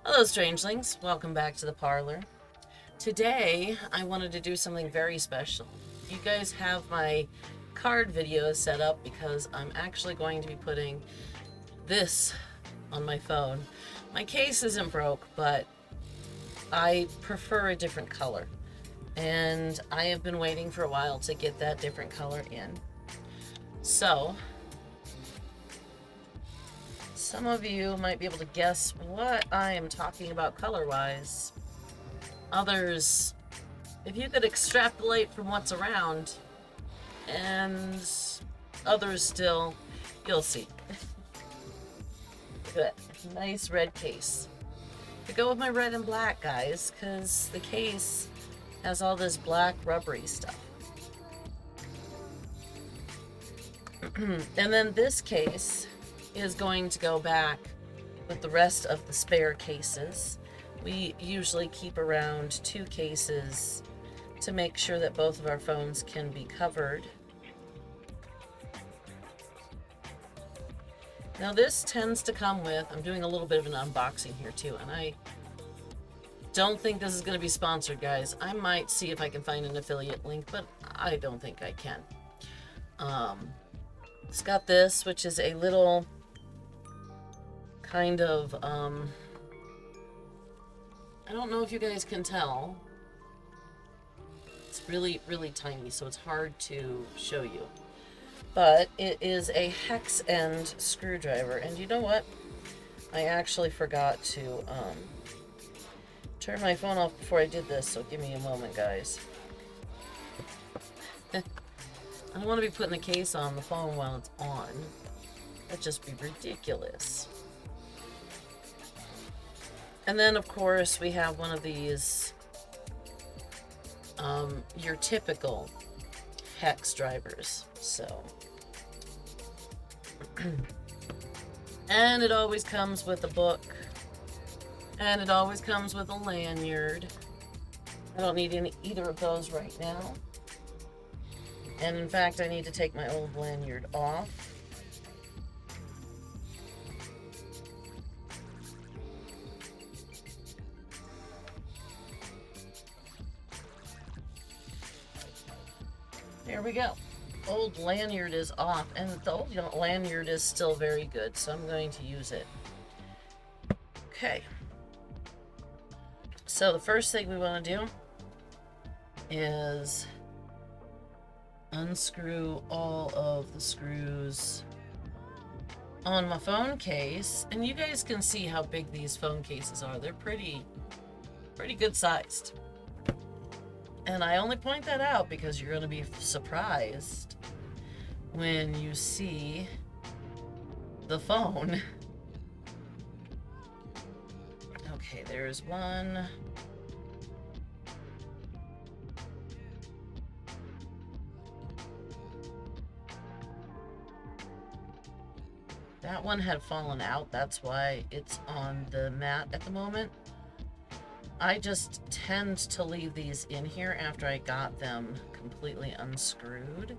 Hello, strangelings. Welcome back to the parlor. Today, I wanted to do something very special. You guys have my card video set up because I'm actually going to be putting this on my phone. My case isn't broke, but I prefer a different color. And I have been waiting for a while to get that different color in. So, some of you might be able to guess what I am talking about color-wise. Others, if you could extrapolate from what's around, and others still, you'll see. Good. Nice red case. I go with my red and black, guys, because the case has all this black rubbery stuff. And then this case is going to go back with the rest of the spare cases. We usually keep around 2 cases to make sure that both of our phones can be covered. Now this tends to come with, I'm doing a little bit of an unboxing here too, and I don't think this is going to be sponsored, guys. I might see if I can find an affiliate link, but I don't think I can. It's got this, which is a little kind of, I don't know if you guys can tell. It's really, really tiny, so it's hard to show you. But it is a hex end screwdriver, and you know what? I actually forgot to turn my phone off before I did this, so give me a moment, guys. I don't want to be putting the case on the phone while it's on. That'd just be ridiculous. And then, of course, we have one of these, your typical hex drivers. So, and it always comes with a book, and it always comes with a lanyard. I don't need either of those right now. And in fact, I need to take my old lanyard off. There we go. Old lanyard is off, and the old lanyard is still very good, so I'm going to use it. Okay. So the first thing we want to do is unscrew all of the screws on my phone case, and you guys can see how big these phone cases are. They're pretty good sized. And I only point that out because you're going to be surprised when you see the phone. Okay, there's one. That one had fallen out. That's why it's on the mat at the moment. I just tend to leave these in here after I got them completely unscrewed,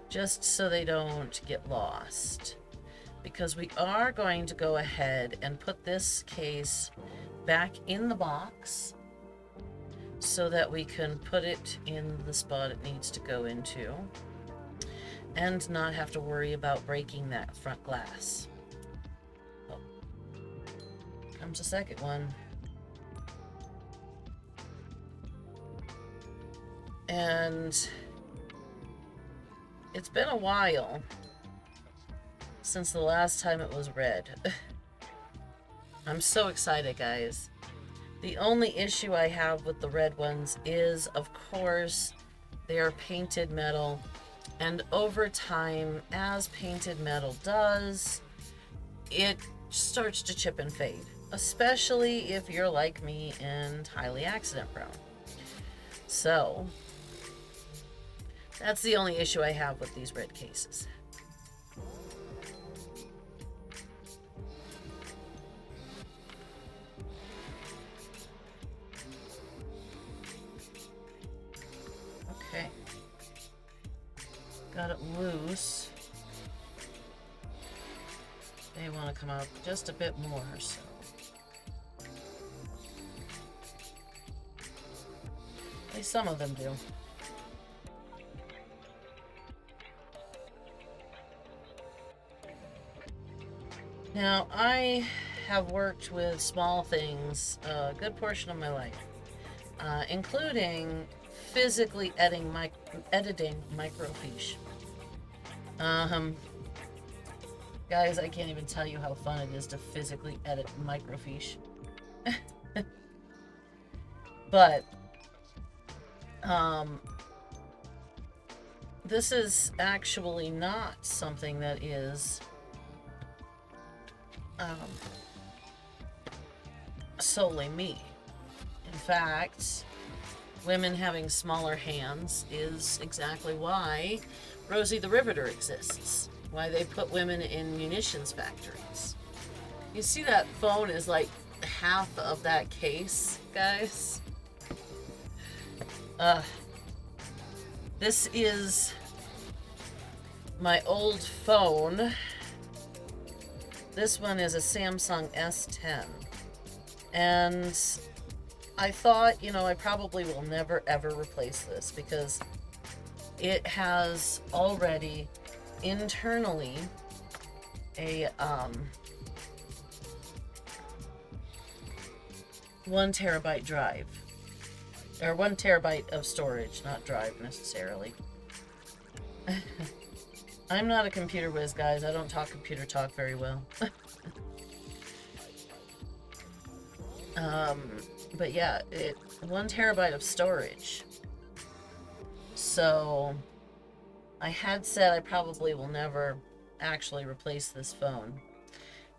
just so they don't get lost. Because we are going to go ahead and put this case back in the box so that we can put it in the spot it needs to go into and not have to worry about breaking that front glass. Oh, comes the second one. And it's been a while since the last time it was red. I'm so excited, guys. The only issue I have with the red ones is, of course, they are painted metal. And over time, as painted metal does, it starts to chip and fade. Especially if you're like me and highly accident prone. So that's the only issue I have with these red cases. Okay. Got it loose. They want to come out just a bit more, so. least some of them do. Now, I have worked with small things a good portion of my life, including physically editing microfiche. Guys, I can't even tell you how fun it is to physically edit microfiche. But, this is actually not something that is solely me. In fact, women having smaller hands is exactly why Rosie the Riveter exists. Why they put women in munitions factories. You see that phone is like half of that case, guys? This is my old phone. This one is a Samsung S10. And I thought, you know, I probably will never ever replace this because it has already internally a 1 terabyte drive. Or 1 terabyte of storage, not drive necessarily. I'm not a computer whiz, guys. I don't talk computer talk very well. But yeah, 1 terabyte of storage. So I had said I probably will never actually replace this phone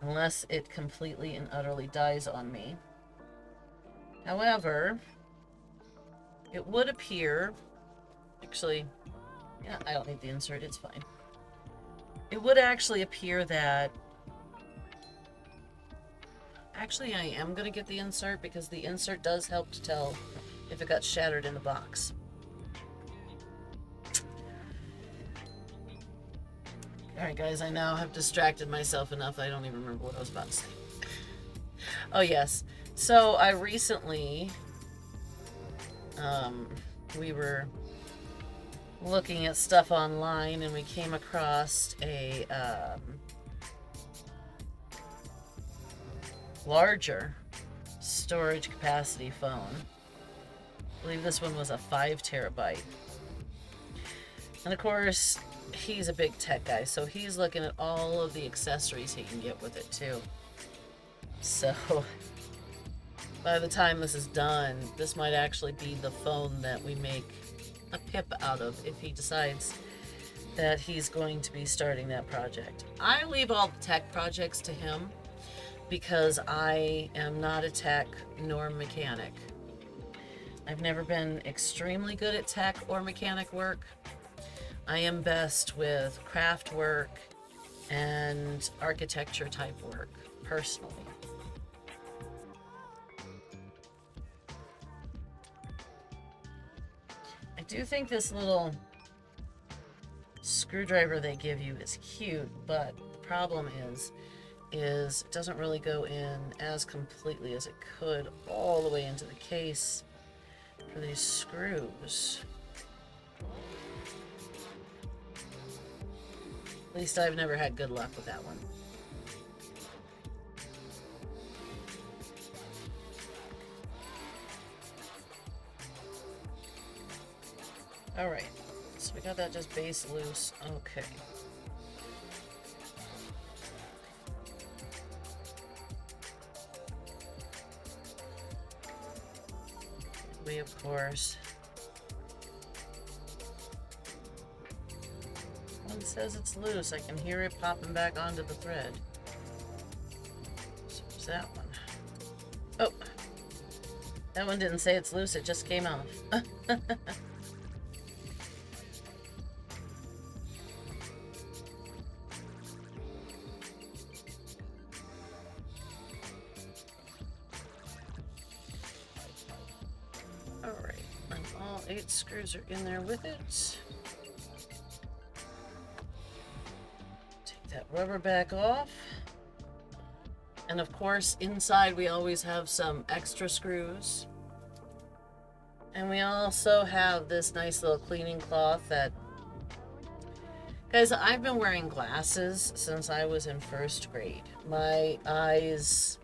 unless it completely and utterly dies on me. However, it would appear, actually, yeah, I don't need the insert, it's fine. It would actually appear that, actually I am going to get the insert because the insert does help to tell if it got shattered in the box. Alright guys, I now have distracted myself enough I don't even remember what I was about to say. Oh yes, so I recently, we were looking at stuff online and we came across a larger storage capacity phone. I believe this one was a 5 terabyte. And of course, he's a big tech guy, so he's looking at all of the accessories he can get with it too. So by the time this is done, this might actually be the phone that we make a pip out of if he decides that he's going to be starting that project. I leave all the tech projects to him because I am not a tech nor mechanic. I've never been extremely good at tech or mechanic work. I am best with craft work and architecture type work, personally. I do think this little screwdriver they give you is cute, but the problem is it doesn't really go in as completely as it could all the way into the case for these screws. At least I've never had good luck with that one. Alright, so we got that just base loose. Okay. We, of course, one says it's loose. I can hear it popping back onto the thread. So what's that one? Oh, that one didn't say it's loose. It just came off. Alright, and all 8 screws are in there with it. Take that rubber back off. And of course, inside we always have some extra screws. And we also have this nice little cleaning cloth that... Guys, I've been wearing glasses since I was in first grade. My eyes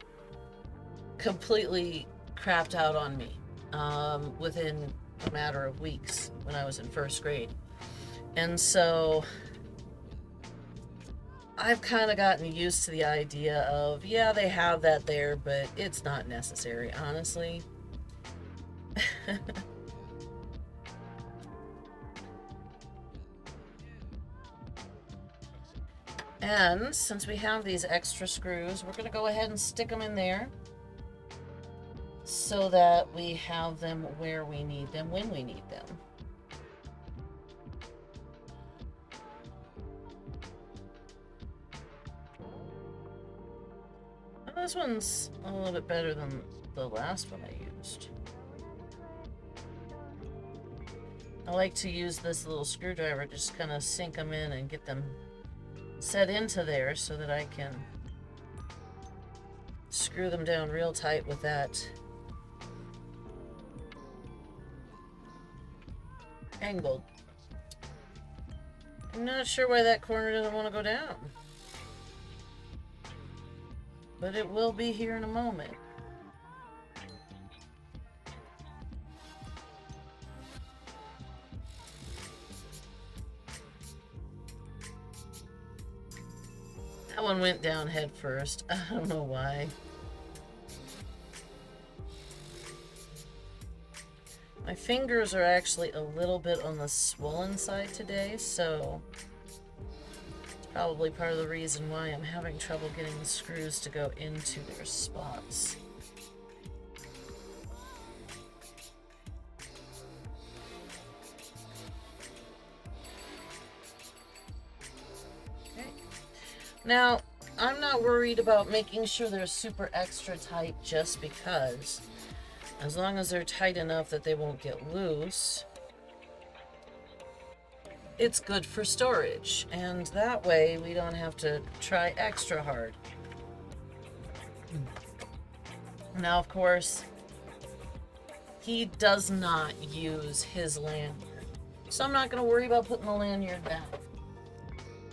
completely crapped out on me within a matter of weeks when I was in first grade. And so I've kind of gotten used to the idea of, yeah, they have that there, but it's not necessary, honestly. And since we have these extra screws, we're going to go ahead and stick them in there so that we have them where we need them when we need them. Well, this one's a little bit better than the last one I used. I like to use this little screwdriver, just kind of sink them in and get them set into there so that I can screw them down real tight with that angled. I'm not sure why that corner doesn't want to go down, but it will be here in a moment. That one went down head first. I don't know why. My fingers are actually a little bit on the swollen side today, so it's probably part of the reason why I'm having trouble getting the screws to go into their spots. Now, I'm not worried about making sure they're super extra tight just because, as long as they're tight enough that they won't get loose, it's good for storage. And that way we don't have to try extra hard. Now, of course, he does not use his lanyard, so I'm not going to worry about putting the lanyard back.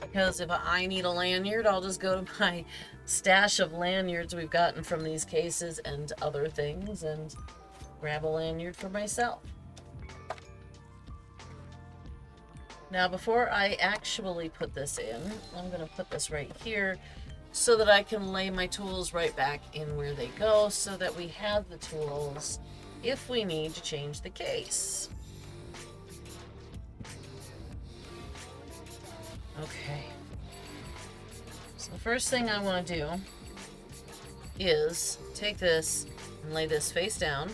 Because if I need a lanyard, I'll just go to my stash of lanyards we've gotten from these cases and other things and grab a lanyard for myself. Now, before I actually put this in, I'm going to put this right here so that I can lay my tools right back in where they go so that we have the tools if we need to change the case. Okay, so the first thing I want to do is take this and lay this face down.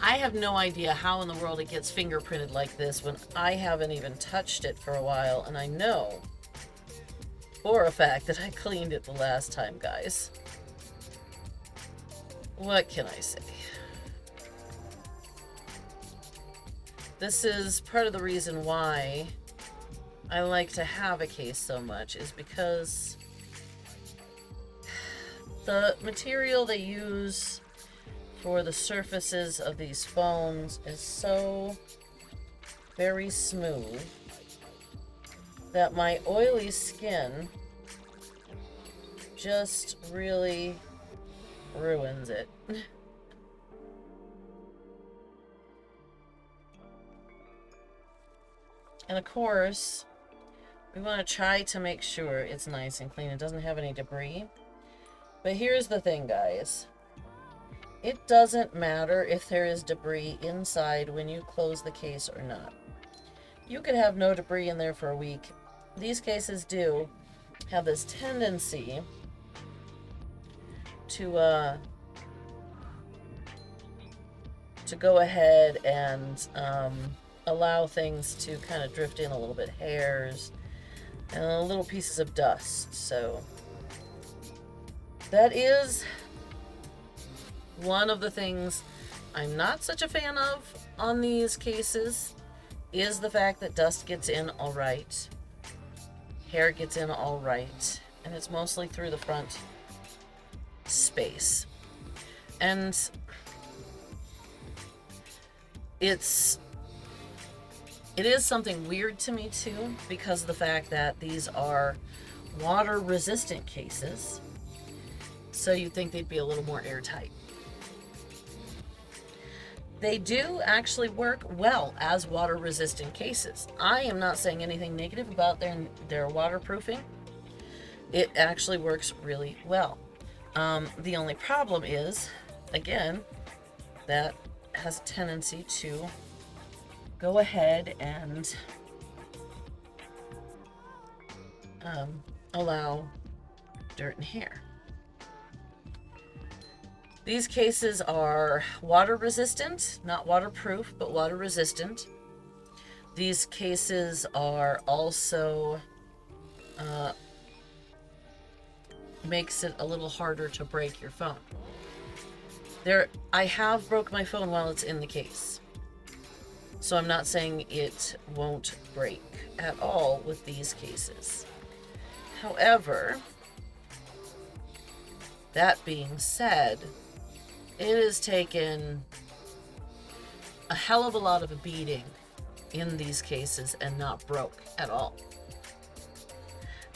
I have no idea how in the world it gets fingerprinted like this when I haven't even touched it for a while, and I know for a fact that I cleaned it the last time, guys. What can I say? This is part of the reason why I like to have a case so much, is because the material they use for the surfaces of these phones is so very smooth that my oily skin just really ruins it. And of course, we want to try to make sure it's nice and clean. It doesn't have any debris. But here's the thing, guys. It doesn't matter if there is debris inside when you close the case or not. You could have no debris in there for a week. These cases do have this tendency to go ahead and allow things to kind of drift in a little bit, hairs and little pieces of dust. So that is one of the things I'm not such a fan of on these cases, is the fact that dust gets in all right, hair gets in all right, and it's mostly through the front space. And it is something weird to me too, because of the fact that these are water resistant cases. So you'd think they'd be a little more airtight. They do actually work well as water resistant cases. I am not saying anything negative about their waterproofing. It actually works really well. The only problem is, again, that has a tendency to go ahead and allow dirt and hair. These cases are water resistant, not waterproof, but water resistant. These cases are also makes it a little harder to break your phone. I have broke my phone while it's in the case. So I'm not saying it won't break at all with these cases. However, that being said, it has taken a hell of a lot of a beating in these cases and not broke at all.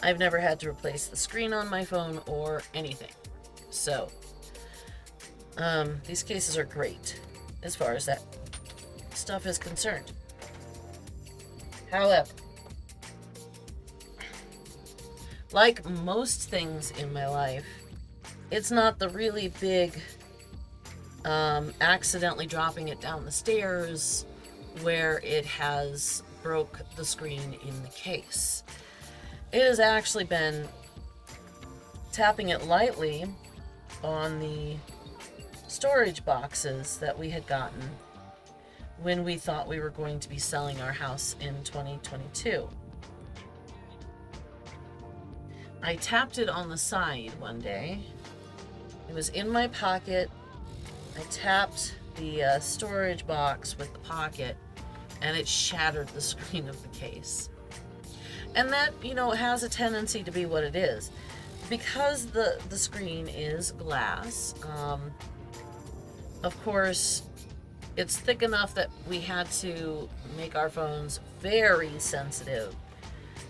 I've never had to replace the screen on my phone or anything. So, these cases are great as far as that stuff is concerned. However, like most things in my life, it's not the really big accidentally dropping it down the stairs where it has broke the screen in the case. It has actually been tapping it lightly on the storage boxes that we had gotten when we thought we were going to be selling our house in 2022. I tapped it on the side one day. It was in my pocket. I tapped the storage box with the pocket, and it shattered the screen of the case. And that, has a tendency to be what it is. Because the screen is glass, of course, it's thick enough that we had to make our phones very sensitive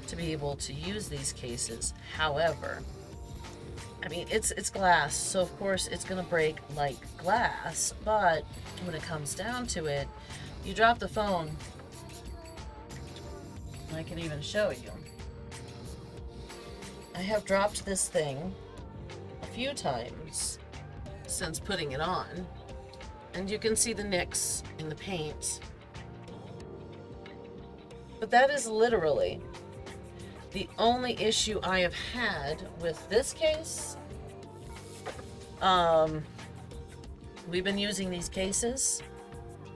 to be able to use these cases. However, it's glass, so of course it's going to break like glass, but when it comes down to it, you drop the phone, I can even show you. I have dropped this thing a few times since putting it on, and you can see the nicks in the paint. But that is literally the only issue I have had with this case. We've been using these cases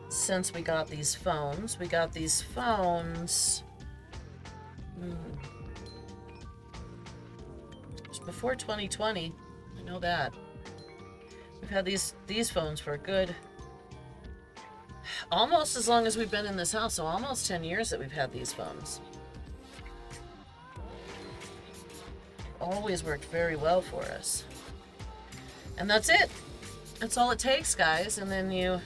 since we got these phones. We got these phones before 2020. I know that. We've had these phones for a good almost as long as we've been in this house, so almost 10 years that we've had these phones. Always worked very well for us. And that's it. That's all it takes, guys. And then you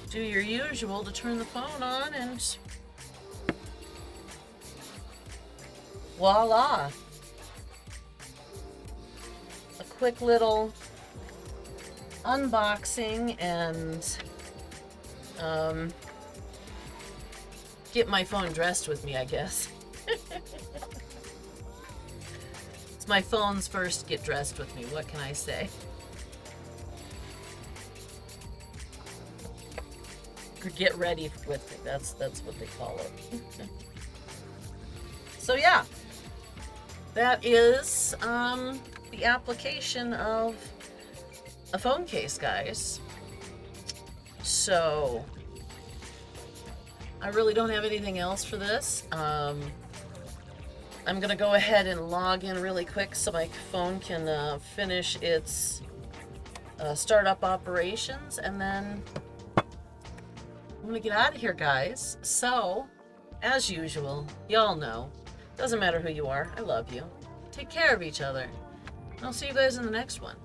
do your usual to turn the phone on, and voila. A quick little unboxing and get my phone dressed with me, I guess. It's my phone's first get dressed with me. What can I say? Or get ready with me. That's what they call it. So yeah, that is the application of a phone case, guys. So I really don't have anything else for this. I'm gonna go ahead and log in really quick so my phone can finish its startup operations, and then I'm gonna get out of here, guys. So, as usual, y'all know, doesn't matter who you are, I love you. Take care of each other. And I'll see you guys in the next one.